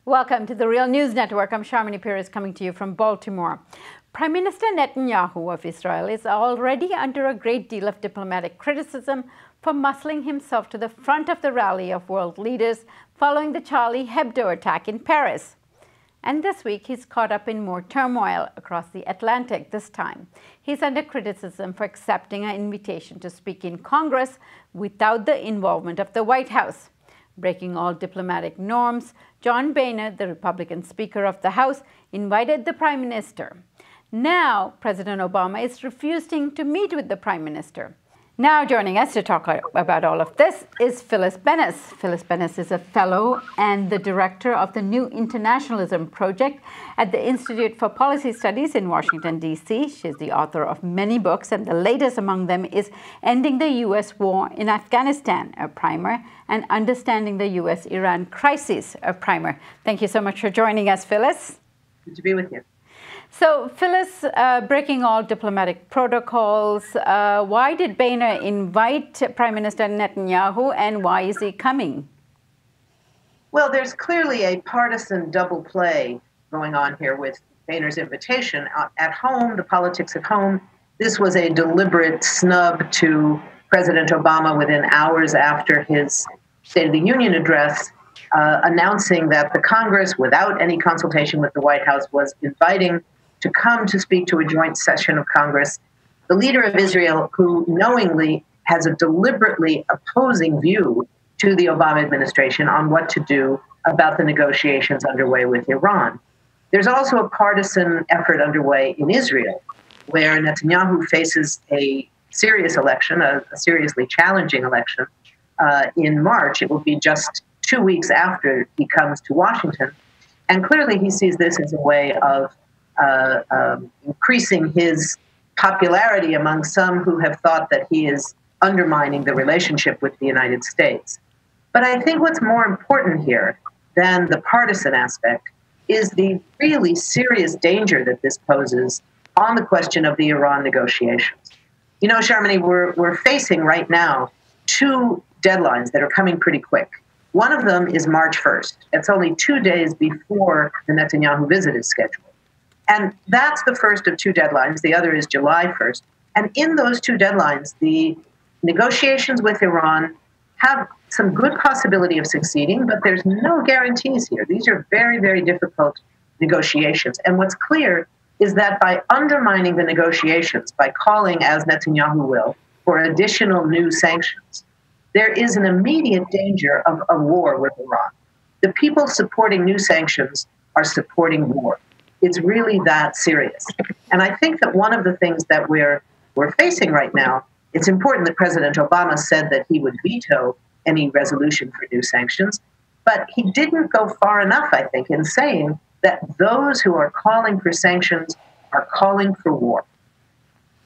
Welcome to the Real News Network. I'm Sharmini Peres coming to you from Baltimore. Prime Minister Netanyahu of Israel is already under a great deal of diplomatic criticism for muscling himself to the front of the rally of world leaders following the Charlie Hebdo attack in Paris. And this week, he's caught up in more turmoil across the Atlantic this time. He's under criticism for accepting an invitation to speak in Congress without the involvement of the White House. Breaking all diplomatic norms, John Boehner, the Republican Speaker of the House, invited the Prime Minister. Now, President Obama is refusing to meet with the Prime Minister. Now joining us to talk about all of this is Phyllis Bennis. Phyllis Bennis is a fellow and the director of the New Internationalism Project at the Institute for Policy Studies in Washington, D.C. She's the author of many books, and the latest among them is Ending the U.S. War in Afghanistan, a primer, and Understanding the U.S.-Iran Crisis, a primer. Thank you so much for joining us, Phyllis. Good to be with you. So, Phyllis, breaking all diplomatic protocols, why did Boehner invite Prime Minister Netanyahu, and why is he coming? Well, there's clearly a partisan double play going on here with Boehner's invitation. At home, the politics at home, this was a deliberate snub to President Obama within hours after his State of the Union address, announcing that the Congress, without any consultation with the White House, was inviting to come to speak to a joint session of Congress the leader of Israel, who knowingly has a deliberately opposing view to the Obama administration on what to do about the negotiations underway with Iran. There's also a partisan effort underway in Israel, where Netanyahu faces a serious election, a seriously challenging election, in March. It will be just 2 weeks after he comes to Washington. And clearly he sees this as a way of increasing his popularity among some who have thought that he is undermining the relationship with the United States. But I think what's more important here than the partisan aspect is the really serious danger that this poses on the question of the Iran negotiations. You know, Sharmini, we're facing right now two deadlines that are coming pretty quick. One of them is March 1st. It's only 2 days before the Netanyahu visit is scheduled. And that's the first of two deadlines. The other is July 1st. And in those two deadlines, the negotiations with Iran have some good possibility of succeeding, but there's no guarantees here. These are very, very difficult negotiations. And what's clear is that by undermining the negotiations, by calling, as Netanyahu will, for additional new sanctions, there is an immediate danger of a war with Iran. The people supporting new sanctions are supporting war. It's really that serious. And I think that one of the things that we're facing right now, it's important that President Obama said that he would veto any resolution for new sanctions, but he didn't go far enough, I think, in saying that those who are calling for sanctions are calling for war.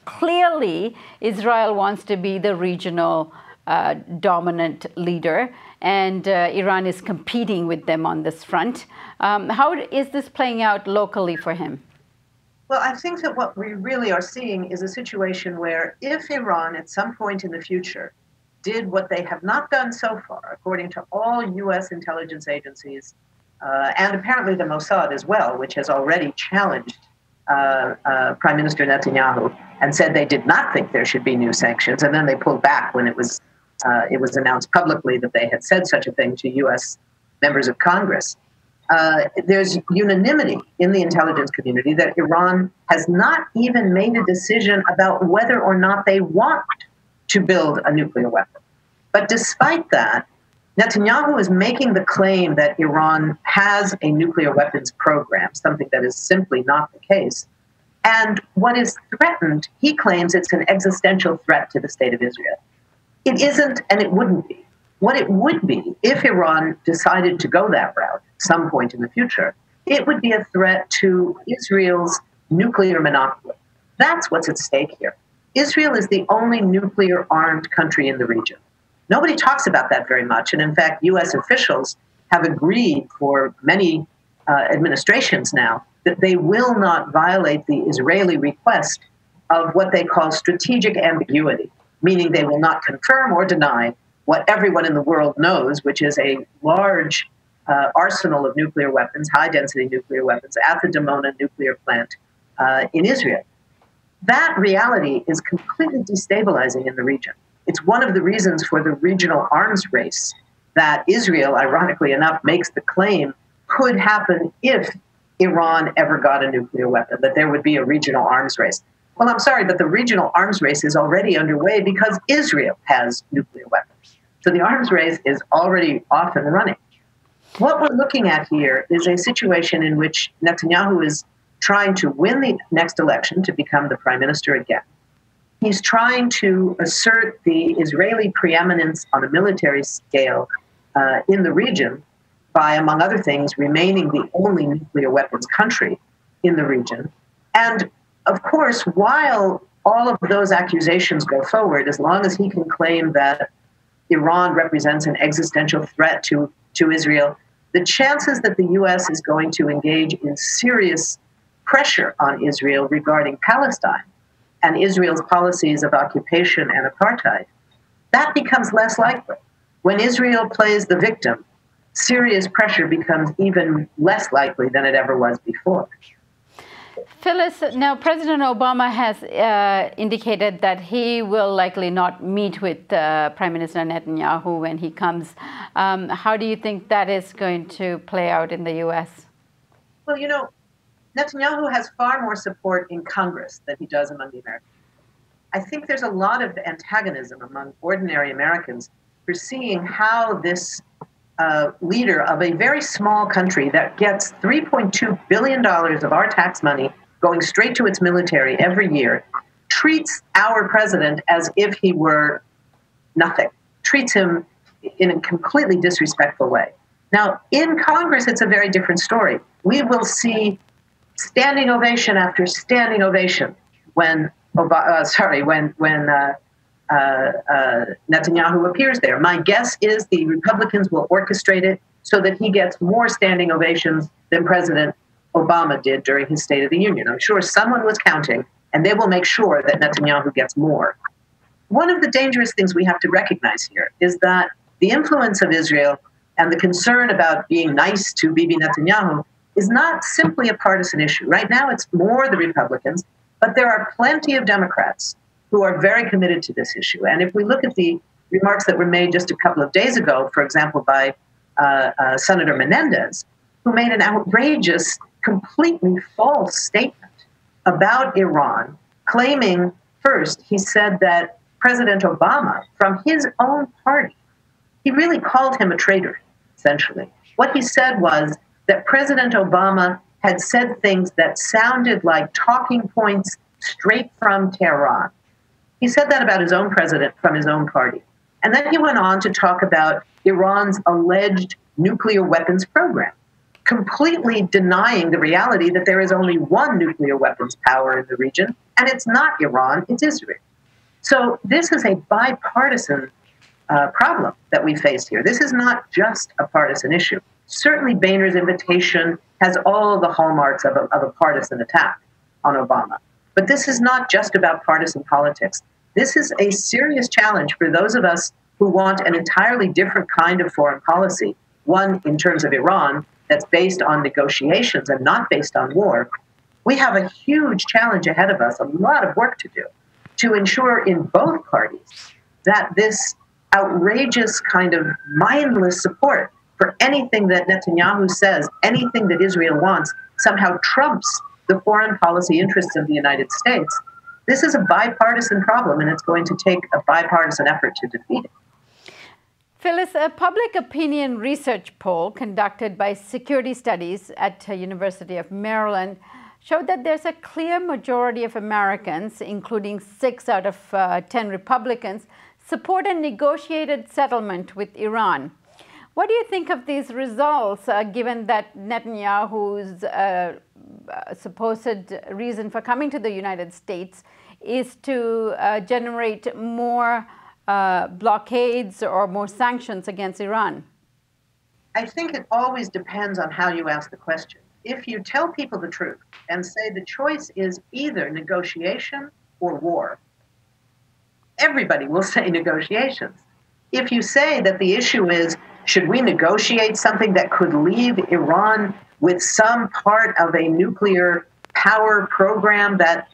Clearly, Israel wants to be the regional dominant leader, and Iran is competing with them on this front. How is this playing out locally for him? Well, I think that what we really are seeing is a situation where if Iran at some point in the future did what they have not done so far, according to all U.S. intelligence agencies, and apparently the Mossad as well, which has already challenged Prime Minister Netanyahu and said they did not think there should be new sanctions, and then they pulled back when it was announced publicly that they had said such a thing to U.S. members of Congress. There's unanimity in the intelligence community that Iran has not even made a decision about whether or not they want to build a nuclear weapon. But despite that, Netanyahu is making the claim that Iran has a nuclear weapons program, something that is simply not the case. And what is threatened, he claims it's an existential threat to the state of Israel. It isn't, and it wouldn't be. What it would be, if Iran decided to go that route at some point in the future, it would be a threat to Israel's nuclear monopoly. That's what's at stake here. Israel is the only nuclear-armed country in the region. Nobody talks about that very much, and in fact, U.S. officials have agreed for many administrations now that they will not violate the Israeli request of what they call strategic ambiguity, meaning they will not confirm or deny what everyone in the world knows, which is a large arsenal of nuclear weapons, high-density nuclear weapons, at the Dimona nuclear plant in Israel. That reality is completely destabilizing in the region. It's one of the reasons for the regional arms race that Israel, ironically enough, makes the claim could happen if Iran ever got a nuclear weapon, that there would be a regional arms race. Well, I'm sorry, but the regional arms race is already underway because Israel has nuclear weapons. So the arms race is already off and running. What we're looking at here is a situation in which Netanyahu is trying to win the next election to become the prime minister again. He's trying to assert the Israeli preeminence on a military scale in the region by, among other things, remaining the only nuclear weapons country in the region. And of course, while all of those accusations go forward, as long as he can claim that Iran represents an existential threat to Israel, the chances that the U.S. is going to engage in serious pressure on Israel regarding Palestine and Israel's policies of occupation and apartheid, that becomes less likely. When Israel plays the victim, serious pressure becomes even less likely than it ever was before. Phyllis, now President Obama has indicated that he will likely not meet with Prime Minister Netanyahu when he comes. How do you think that is going to play out in the U.S.? Well, you know, Netanyahu has far more support in Congress than he does among the Americans. I think there's a lot of antagonism among ordinary Americans for seeing how this leader of a very small country that gets $3.2 billion of our tax money going straight to its military every year treats our president as if he were nothing, treats him in a completely disrespectful way. Now, in Congress, it's a very different story. We will see standing ovation after standing ovation when Netanyahu appears there. My guess is the Republicans will orchestrate it so that he gets more standing ovations than President Obama did during his State of the Union. I'm sure someone was counting, and they will make sure that Netanyahu gets more. One of the dangerous things we have to recognize here is that the influence of Israel and the concern about being nice to Bibi Netanyahu is not simply a partisan issue. Right now, it's more the Republicans, but there are plenty of Democrats who are very committed to this issue. And if we look at the remarks that were made just a couple of days ago, for example, by Senator Menendez, who made an outrageous, completely false statement about Iran, claiming, first, he said that President Obama, from his own party, he really called him a traitor, essentially. What he said was that President Obama had said things that sounded like talking points straight from Tehran. He said that about his own president from his own party. And then he went on to talk about Iran's alleged nuclear weapons program, completely denying the reality that there is only one nuclear weapons power in the region, and it's not Iran, it's Israel. So this is a bipartisan problem that we face here. This is not just a partisan issue. Certainly Boehner's invitation has all the hallmarks of a partisan attack on Obama. But this is not just about partisan politics. This is a serious challenge for those of us who want an entirely different kind of foreign policy, one in terms of Iran that's based on negotiations and not based on war. We have a huge challenge ahead of us, a lot of work to do, to ensure in both parties that this outrageous kind of mindless support for anything that Netanyahu says, anything that Israel wants, somehow trumps the foreign policy interests of the United States. This is a bipartisan problem, and it's going to take a bipartisan effort to defeat it. Phyllis, a public opinion research poll conducted by Security Studies at University of Maryland showed that there's a clear majority of Americans, including 6 out of 10 Republicans, support a negotiated settlement with Iran. What do you think of these results, given that Netanyahu's supposed reason for coming to the United States is to generate more blockades or more sanctions against Iran? I think it always depends on how you ask the question. If you tell people the truth and say the choice is either negotiation or war, everybody will say negotiations. If you say that the issue is, Should we negotiate something that could leave Iran with some part of a nuclear power program that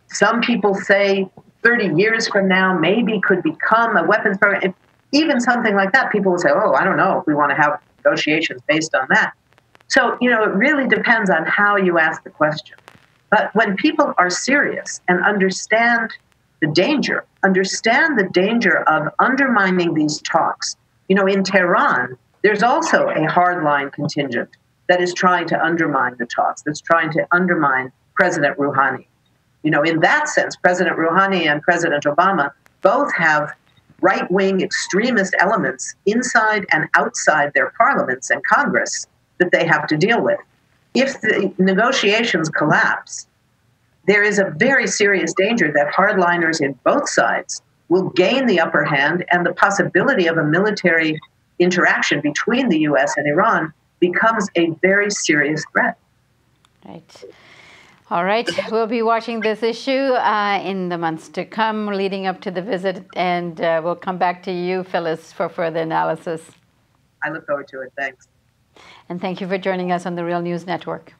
some people say 30 years from now maybe could become a weapons program? If even something like that, people will say, oh, I don't know if we want to have negotiations based on that. So, it really depends on how you ask the question. But when people are serious and understand the danger of undermining these talks, in Tehran, there's also a hardline contingent that is trying to undermine the talks, that's trying to undermine President Rouhani. In that sense, President Rouhani and President Obama both have right-wing extremist elements inside and outside their parliaments and Congress that they have to deal with. If the negotiations collapse, there is a very serious danger that hardliners in both sides will gain the upper hand, and the possibility of a military interaction between the U.S. and Iran becomes a very serious threat. Right. All right. We'll be watching this issue in the months to come leading up to the visit, and we'll come back to you, Phyllis, for further analysis. I look forward to it. Thanks. And thank you for joining us on the Real News Network.